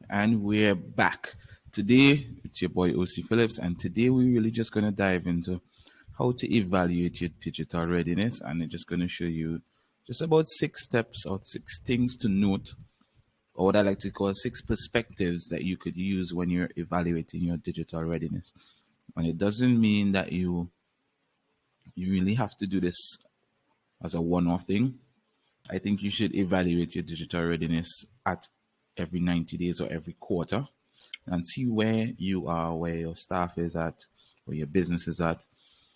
And we're back. Today, it's your boy Ocey Phillips, and today we're really just going to dive into how to evaluate your digital readiness. And I'm just going to show you just about 6 steps or 6 things to note, or what I like to call 6 perspectives that you could use when you're evaluating your digital readiness. And it doesn't mean that you really have to do this as a one-off thing. I think you should evaluate your digital readiness at every 90 days or every quarter and see where you are, where your staff is at, where your business is at,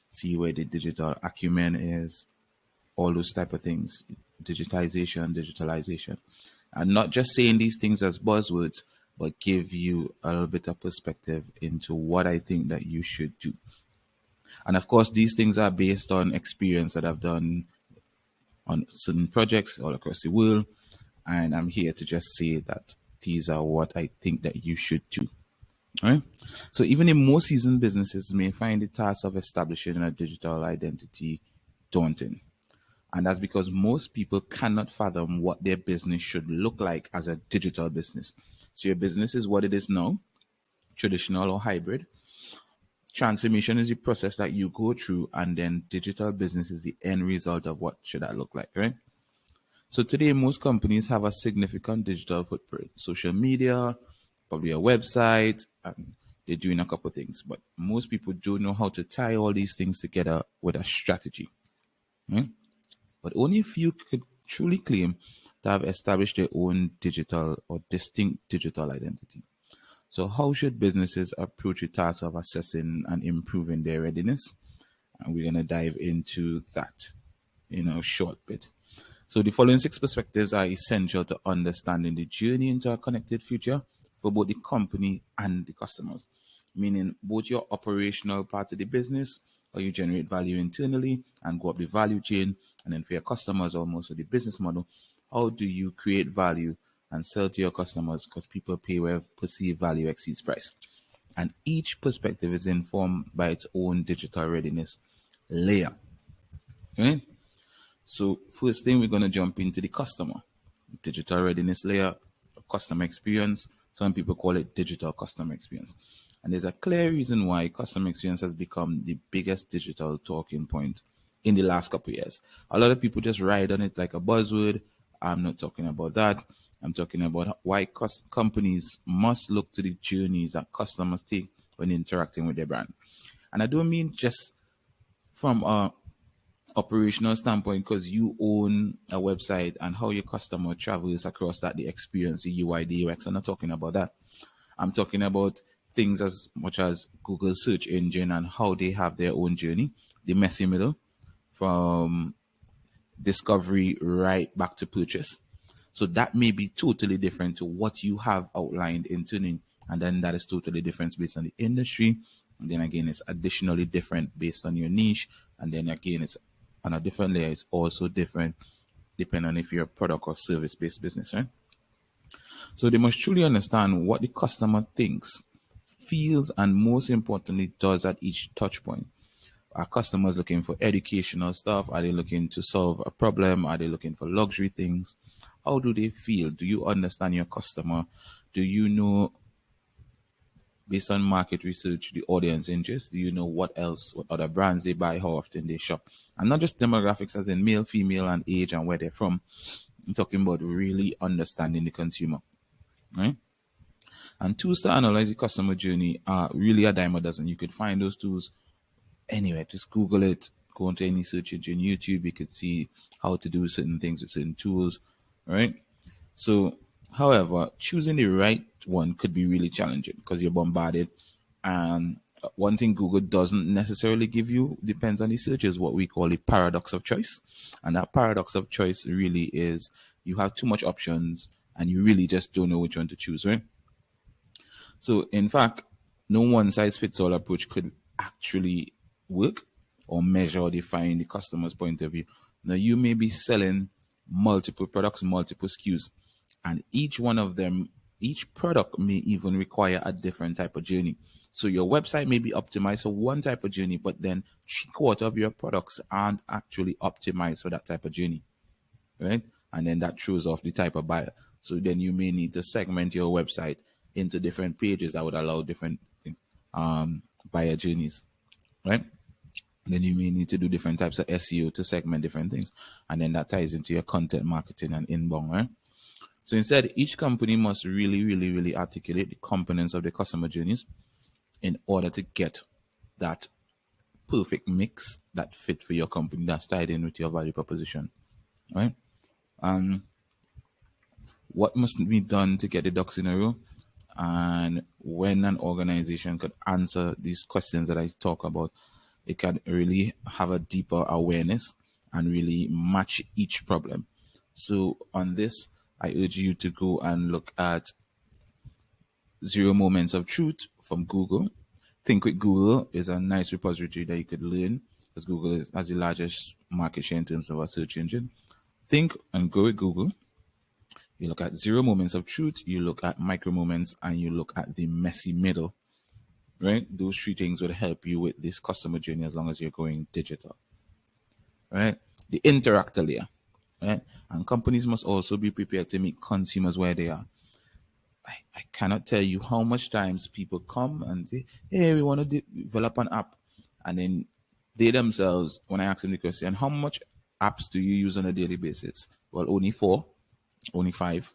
see where the digital acumen is, all those type of things, digitalization. And not just saying these things as buzzwords, but give you a little bit of perspective into what I think that you should do. And of course, these things are based on experience that I've done on certain projects all across the world. And I'm here to just say that these are what I think that you should do. All right. So even in more seasoned businesses may find the task of establishing a digital identity daunting. And that's because most people cannot fathom what their business should look like as a digital business. So your business is what it is now, traditional or hybrid. Transformation is the process that you go through, and then digital business is the end result of what should that look like, right? So today, most companies have a significant digital footprint, social media, probably a website, and they're doing a couple of things. But most people don't know how to tie all these things together with a strategy. Right? But only a few could truly claim to have established their own digital or distinct digital identity. So how should businesses approach the task of assessing and improving their readiness? And we're going to dive into that in a short bit. So the following 6 perspectives are essential to understanding the journey into a connected future for both the company and the customers, meaning both your operational part of the business, or you generate value internally and go up the value chain, and then for your customers, almost the business model, how do you create value and sell to your customers, because people pay where perceived value exceeds price. And each perspective is informed by its own digital readiness layer. Right? So first thing, we're going to jump into the customer. Digital readiness layer, customer experience. Some people call it digital customer experience. And there's a clear reason why customer experience has become the biggest digital talking point in the last couple of years. A lot of people just ride on it like a buzzword. I'm not talking about that. I'm talking about why companies must look to the journeys that customers take when interacting with their brand. And I don't mean just from a operational standpoint, because you own a website and how your customer travels across that, the experience, the UI, the UX. I'm not talking about that. I'm talking about things as much as Google search engine and how they have their own journey, the messy middle from discovery right back to purchase. So that may be totally different to what you have outlined in tuning. And then that is totally different based on the industry. And then again, it's additionally different based on your niche. And then again, it's on a different layer. It's also different depending on if you're a product or service based business, right? So they must truly understand what the customer thinks, feels, and most importantly, does at each touch point. Are customers looking for educational stuff? Are they looking to solve a problem? Are they looking for luxury things? How do they feel? Do you understand your customer? Do you know, based on market research, the audience interest? Do you know what else, what other brands they buy, how often they shop? And not just demographics as in male, female, and age and where they're from. I'm talking about really understanding the consumer, right? And tools to analyze the customer journey are really a dime a dozen. You could find those tools anywhere. Just Google it, go into any search engine, YouTube, you could see how to do certain things with certain tools, right? So, however, choosing the right one could be really challenging because you're bombarded. And one thing Google doesn't necessarily give you, depends on the search, is what we call a paradox of choice. And that paradox of choice really is you have too much options and you really just don't know which one to choose, right? So, in fact, no one size fits all approach could actually work or measure or define the customer's point of view. Now, you may be selling multiple products, multiple SKUs, and each one of them, each product may even require a different type of journey. So, your website may be optimized for one type of journey, but then 3/4 of your products aren't actually optimized for that type of journey, right? And then that throws off the type of buyer. So then you may need to segment your website into different pages that would allow different buyer journeys, right? Then you may need to do different types of SEO to segment different things. And then that ties into your content marketing and inbound, right? So instead, each company must really, really, really articulate the components of the customer journeys in order to get that perfect mix that fit for your company that's tied in with your value proposition, right? And what must be done to get the ducks in a row? And when an organization could answer these questions that I talk about, it can really have a deeper awareness and really match each problem. So on this, I urge you to go and look at Zero Moments of Truth from Google. Think with Google is a nice repository that you could learn, because has the largest market share in terms of a search engine. Think and go with Google. You look at Zero Moments of Truth, you look at Micro Moments, and you look at the messy middle, right? Those three things would help you with this customer journey as long as you're going digital, right? The interactor layer, right? And companies must also be prepared to meet consumers where they are. I cannot tell you how much times people come and say, hey, we want to develop an app. And then they themselves, when I ask them the question, how much apps do you use on a daily basis? Well, only 4, only 5.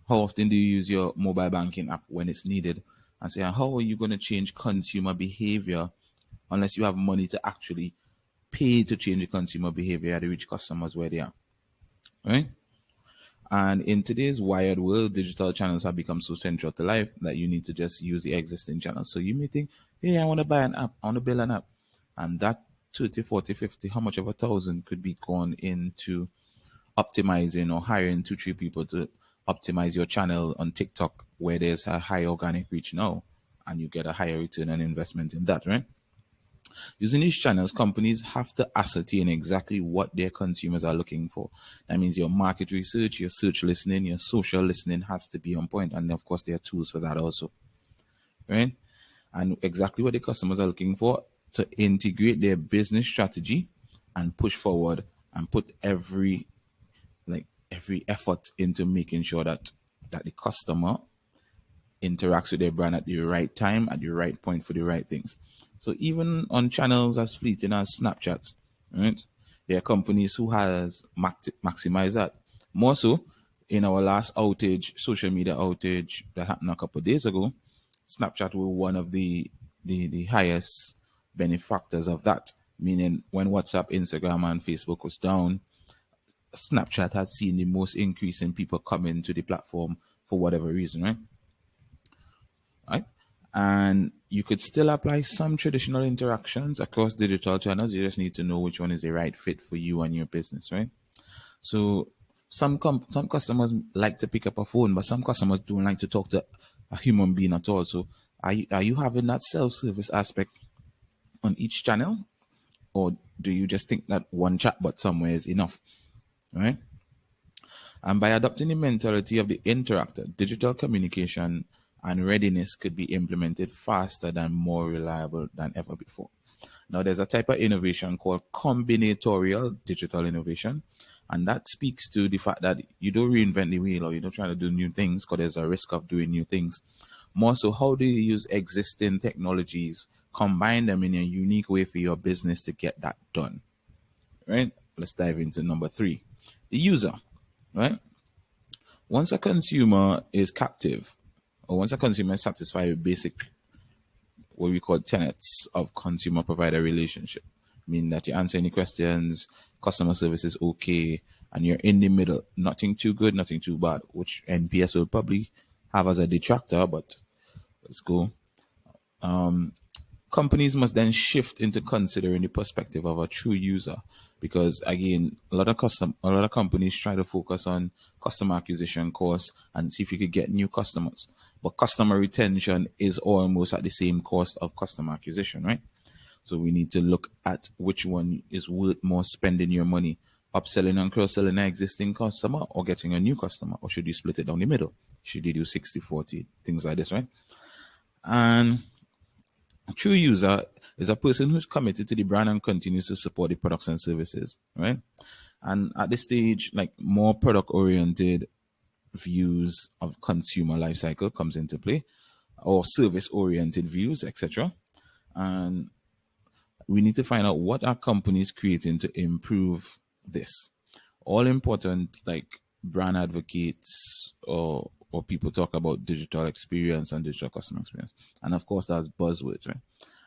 How often do you use your mobile banking app when it's needed? And say, how are you going to change consumer behavior unless you have money to actually pay to change the consumer behavior to reach customers where they are, right? And in today's wired world, digital channels have become so central to life that you need to just use the existing channels. So you may think, hey, I want to buy an app, I want to build an app. And that 30, 40, 50, how much of 1,000 could be gone into optimizing or hiring 2, 3 people to optimize your channel on TikTok, where there's a high organic reach now, and you get a higher return on investment in that, right? Using these channels, companies have to ascertain exactly what their consumers are looking for. That means your market research, your search listening, your social listening has to be on point. And of course, there are tools for that also, right? And exactly what the customers are looking for to integrate their business strategy and push forward and put every effort into making sure that the customer interacts with their brand at the right time, at the right point for the right things. So even on channels as fleeting as Snapchat, right? There are companies who has maximized that. More so, in our last outage, social media outage that happened a couple of days ago, Snapchat were one of the highest benefactors of that. Meaning when WhatsApp, Instagram, and Facebook was down, Snapchat has seen the most increase in people coming to the platform for whatever reason, right? Right? And you could still apply some traditional interactions across digital channels. You just need to know which one is the right fit for you and your business, right? So some customers like to pick up a phone, but some customers don't like to talk to a human being at all. So are you having that self-service aspect on each channel, or do you just think that one chatbot somewhere is enough, right? And by adopting the mentality of the interactor, digital communication and readiness could be implemented faster than more reliable than ever before. Now, there's a type of innovation called combinatorial digital innovation, and that speaks to the fact that you don't reinvent the wheel or you don't try to do new things because there's a risk of doing new things. More so, how do you use existing technologies, combine them in a unique way for your business to get that done? Right? Let's dive into number 3, the user. Right? Once a consumer is captive, or once a consumer is satisfied with basic, what we call tenets of consumer provider relationship, meaning that you answer any questions, customer service is okay, and you're in the middle, nothing too good, nothing too bad, which NPS will probably have as a detractor, but let's go. Companies must then shift into considering the perspective of a true user, because again, a lot of companies try to focus on customer acquisition costs and see if you could get new customers, but customer retention is almost at the same cost of customer acquisition, right? So we need to look at which one is worth more spending your money, upselling and cross-selling an existing customer or getting a new customer, or should you split it down the middle? Should you do 60-40, things like this, right? And a true user is a person who's committed to the brand and continues to support the products and services, right? And at this stage, like more product oriented views of consumer life cycle comes into play, or service oriented views, etc. And we need to find out what are companies creating to improve this. All important, like brand advocates or people talk about digital experience and digital customer experience. And of course, that's buzzwords, right?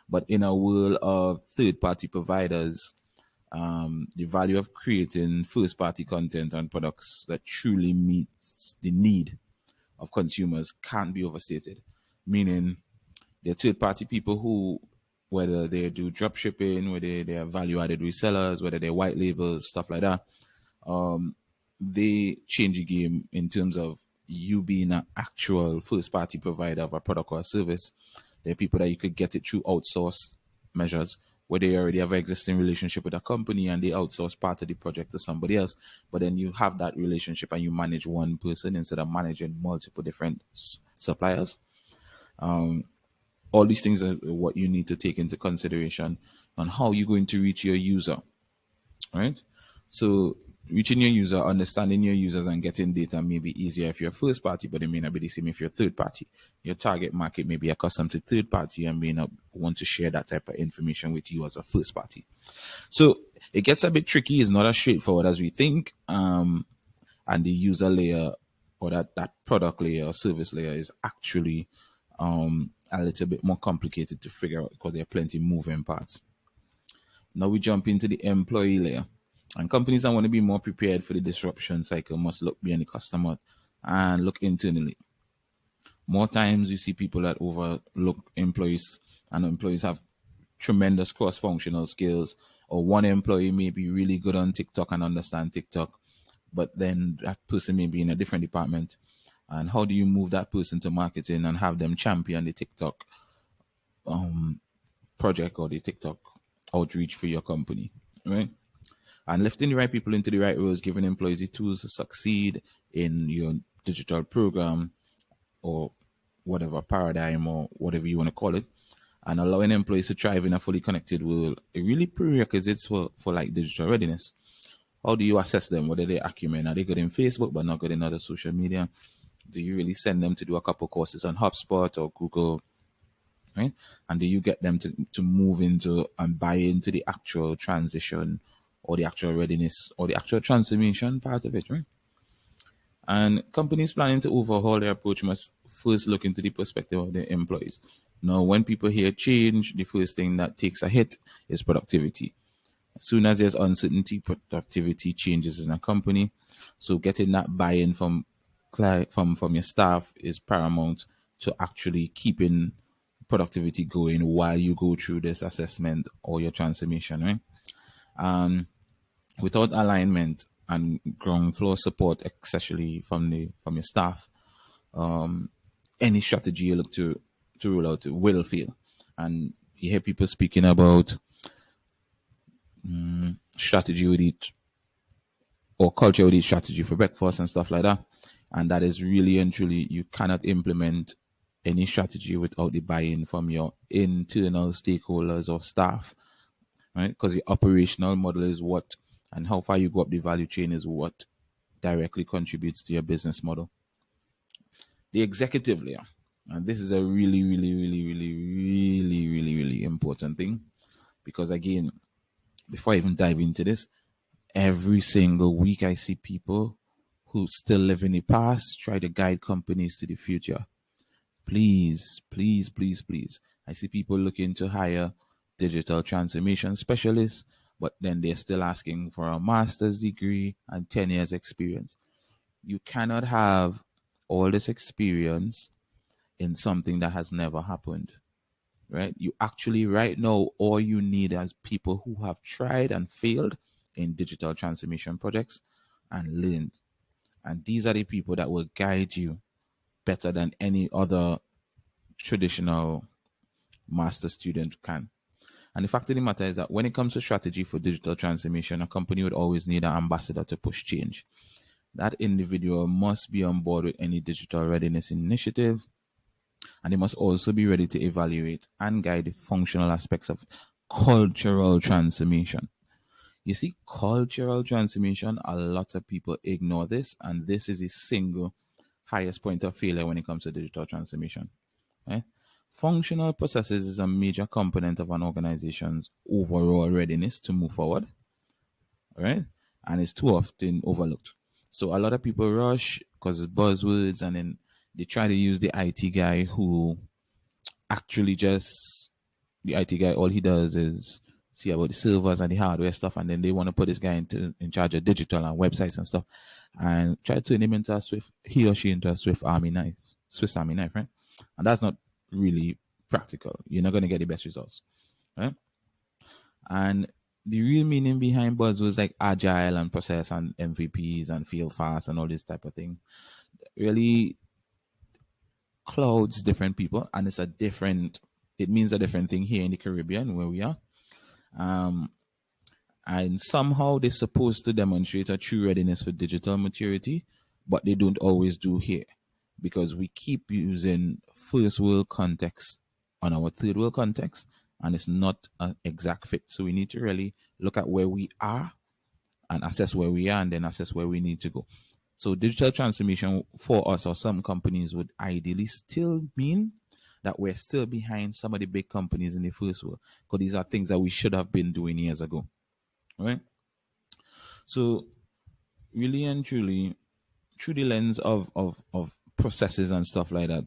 But in a world of third party providers, the value of creating first party content and products that truly meets the need of consumers can't be overstated. Meaning, they're third party people who, whether they do drop shipping, whether they are value added resellers, whether they're white labels, stuff like that, they change the game in terms of you being an actual first party provider of a product or a service. There are people that you could get it through outsource measures where they already have an existing relationship with a company and they outsource part of the project to somebody else. But then you have that relationship and you manage one person instead of managing multiple different suppliers. All these things are what you need to take into consideration on how you're going to reach your user, right? So reaching your user, understanding your users and getting data may be easier if you're first party, but it may not be the same if you're third party. Your target market may be accustomed to third party and may not want to share that type of information with you as a first party. So it gets a bit tricky. It's not as straightforward as we think. And the user layer or that product layer or service layer is actually a little bit more complicated to figure out because there are plenty of moving parts. Now we jump into the employee layer. And companies that want to be more prepared for the disruption cycle must look beyond the customer and look internally. More times you see people that overlook employees, and employees have tremendous cross-functional skills, or one employee may be really good on TikTok and understand TikTok, but then that person may be in a different department. And how do you move that person to marketing and have them champion the TikTok project or the TikTok outreach for your company, right? And lifting the right people into the right roles, giving employees the tools to succeed in your digital program or whatever paradigm or whatever you want to call it, and allowing employees to thrive in a fully connected world, it really prerequisites for like digital readiness. How do you assess them? Whether they're acumen, are they good in Facebook but not good in other social media? Do you really send them to do a couple courses on HubSpot or Google, right? And do you get them to move into and buy into the actual transition or the actual readiness or the actual transformation part of it, right? And companies planning to overhaul their approach must first look into the perspective of their employees. Now, when people hear change, the first thing that takes a hit is productivity. As soon as there's uncertainty, productivity changes in a company. So getting that buy-in from your staff is paramount to actually keeping productivity going while you go through this assessment or your transformation, right? Without alignment and ground floor support, especially from your staff, any strategy you look to roll out will fail. And you hear people speaking about strategy with each or culture with each strategy for breakfast and stuff like that. And that is really and truly, you cannot implement any strategy without the buy-in from your internal stakeholders or staff, right? Because the operational model is what, and how far you go up the value chain is what directly contributes to your business model. The executive layer, and this is a really, really, really, really, really, really, really important thing, because again, before I even dive into this, every single week I see people who still live in the past try to guide companies to the future. Please, please, please, please. I see people looking to hire digital transformation specialists, but then they're still asking for a master's degree and 10 years experience. You cannot have all this experience in something that has never happened, right? You actually, right now, all you need is people who have tried and failed in digital transformation projects and learned. And these are the people that will guide you better than any other traditional master student can. And the fact of the matter is that when it comes to strategy for digital transformation, a company would always need an ambassador to push change. That individual must be on board with any digital readiness initiative, and they must also be ready to evaluate and guide the functional aspects of cultural transformation. You see, cultural transformation, a lot of people ignore this, and this is the single highest point of failure when it comes to digital transformation. Right? Functional processes is a major component of an organization's overall readiness to move forward, right? And it's too often overlooked. So a lot of people rush because it's buzzwords, and then they try to use the IT guy who actually just the IT guy. All he does is see about the servers and the hardware stuff, and then they want to put this guy in charge of digital and websites and stuff, and try to turn him into a Swift, he or she into a Swiss Army knife, right? And that's not really practical. You're not going to get the best results, right? And the real meaning behind buzzwords like agile and process and MVPs and feel fast and all this type of thing really clouds different people, and it means a different thing here in the Caribbean where we are. Um, and somehow they're supposed to demonstrate a true readiness for digital maturity, but they don't always do here because we keep using first world context on our third world context, and it's not an exact fit. So we need to really look at where we are and assess where we are, and then assess where we need to go. So digital transformation for us or some companies would ideally still mean that we're still behind some of the big companies in the first world, because these are things that we should have been doing years ago, right? So really and truly, through the lens of processes and stuff like that,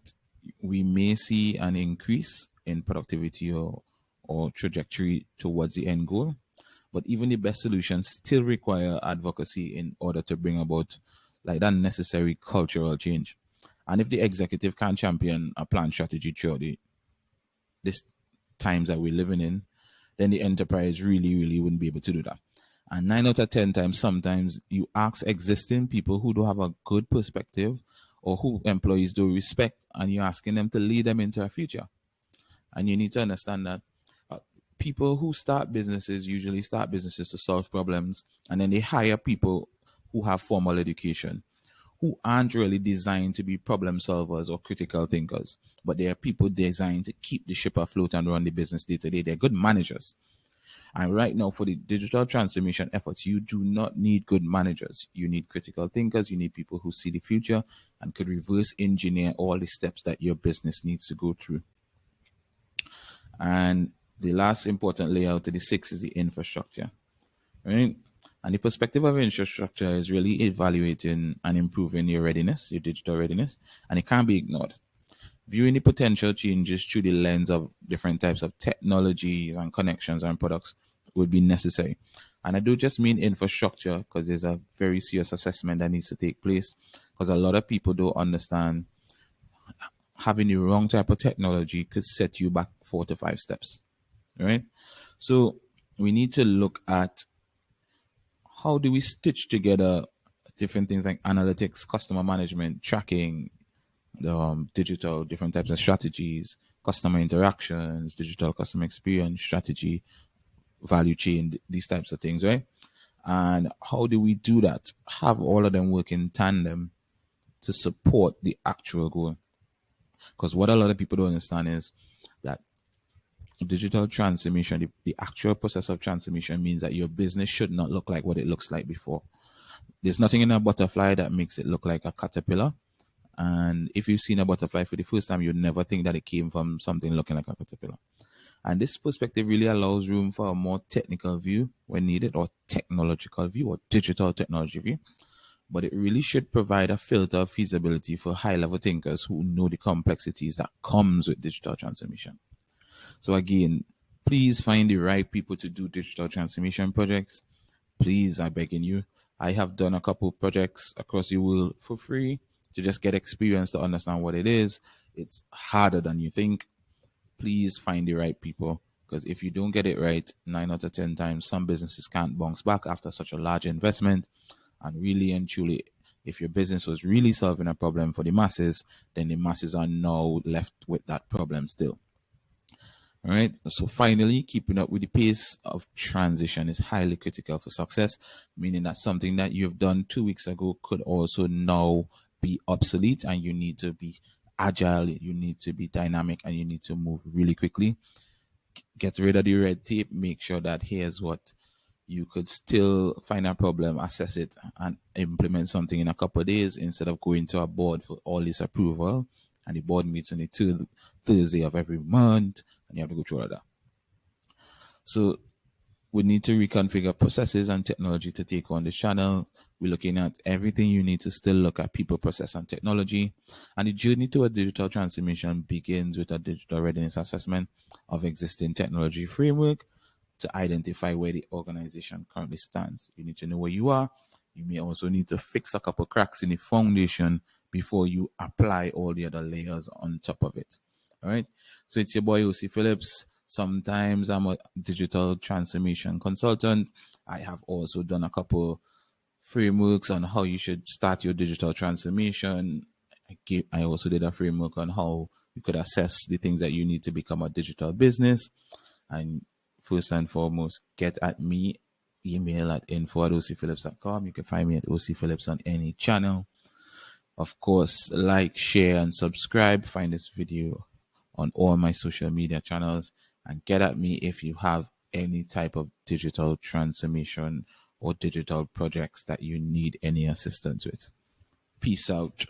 we may see an increase in productivity or trajectory towards the end goal. But even the best solutions still require advocacy in order to bring about like that necessary cultural change. And if the executive can't champion a planned strategy throughout this times that we're living in, then the enterprise really wouldn't be able to do that. And 9 out of 10 times, sometimes you ask existing people who don't have a good perspective or who employees don't respect, and you're asking them to lead them into a future. And you need to understand that people who start businesses usually start businesses to solve problems, and then they hire people who have formal education who aren't really designed to be problem solvers or critical thinkers, but they are people designed to keep the ship afloat and run the business day to day. They're good managers. And right now, for the digital transformation efforts, you do not need good managers. You need critical thinkers. You need people who see the future and could reverse engineer all the steps that your business needs to go through. And the last important layout to the six is the infrastructure, right? And the perspective of infrastructure is really evaluating and improving your readiness, your digital readiness, and it can't be ignored. Viewing the potential changes through the lens of different types of technologies and connections and products would be necessary. And I do just mean infrastructure because there's a very serious assessment that needs to take place, because a lot of people don't understand having the wrong type of technology could set you back 4 to 5 steps, right? So we need to look at how do we stitch together different things like analytics, customer management, tracking, digital, different types of strategies, customer interactions, digital customer experience strategy, value chain, these types of things, right? And how do we do that? Have all of them work in tandem to support the actual goal. Because what a lot of people don't understand is that digital transformation, the actual process of transformation means that your business should not look like what it looks like before. There's nothing in a butterfly that makes it look like a caterpillar. And if you've seen a butterfly for the first time, you'd never think that it came from something looking like a caterpillar. And this perspective really allows room for a more technical view when needed, or technological view, or digital technology view. But it really should provide a filter of feasibility for high-level thinkers who know the complexities that comes with digital transformation. So again, please find the right people to do digital transformation projects. Please, I'm begging you. I have done a couple projects across the world for free to just get experience to understand what it is. It's harder than you think. Please find the right people, because if you don't get it right 9 out of 10 times, some businesses can't bounce back after such a large investment. And really and truly, if your business was really solving a problem for the masses, then the masses are now left with that problem still. All right. So finally, keeping up with the pace of transition is highly critical for success, meaning that something that you've done 2 weeks ago could also now be obsolete, and you need to be agile, you need to be dynamic, and you need to move really quickly. Get rid of the red tape. Make sure that here's what you could still find a problem, assess it, and implement something in a couple of days instead of going to a board for all this approval. And the board meets on the Thursday of every month, and you have to go through all of that. So we need to reconfigure processes and technology to take on this channel. We're looking at everything you need to still look at people, process, and technology. And the journey to a digital transformation begins with a digital readiness assessment of existing technology framework to identify where the organization currently stands. You need to know where you are. You may also need to fix a couple cracks in the foundation before you apply all the other layers on top of it. All right. So it's your boy Ocey Phillips. Sometimes I'm a digital transformation consultant. I have also done a couple frameworks on how you should start your digital transformation. I also did a framework on how you could assess the things that you need to become a digital business. And first and foremost, get at me. Email at info@oceyphillips.com. You can find me at Ocey Phillips on any channel. Of course, like, share, and subscribe. Find this video on all my social media channels, and get at me if you have any type of digital transformation or digital projects that you need any assistance with. Peace out.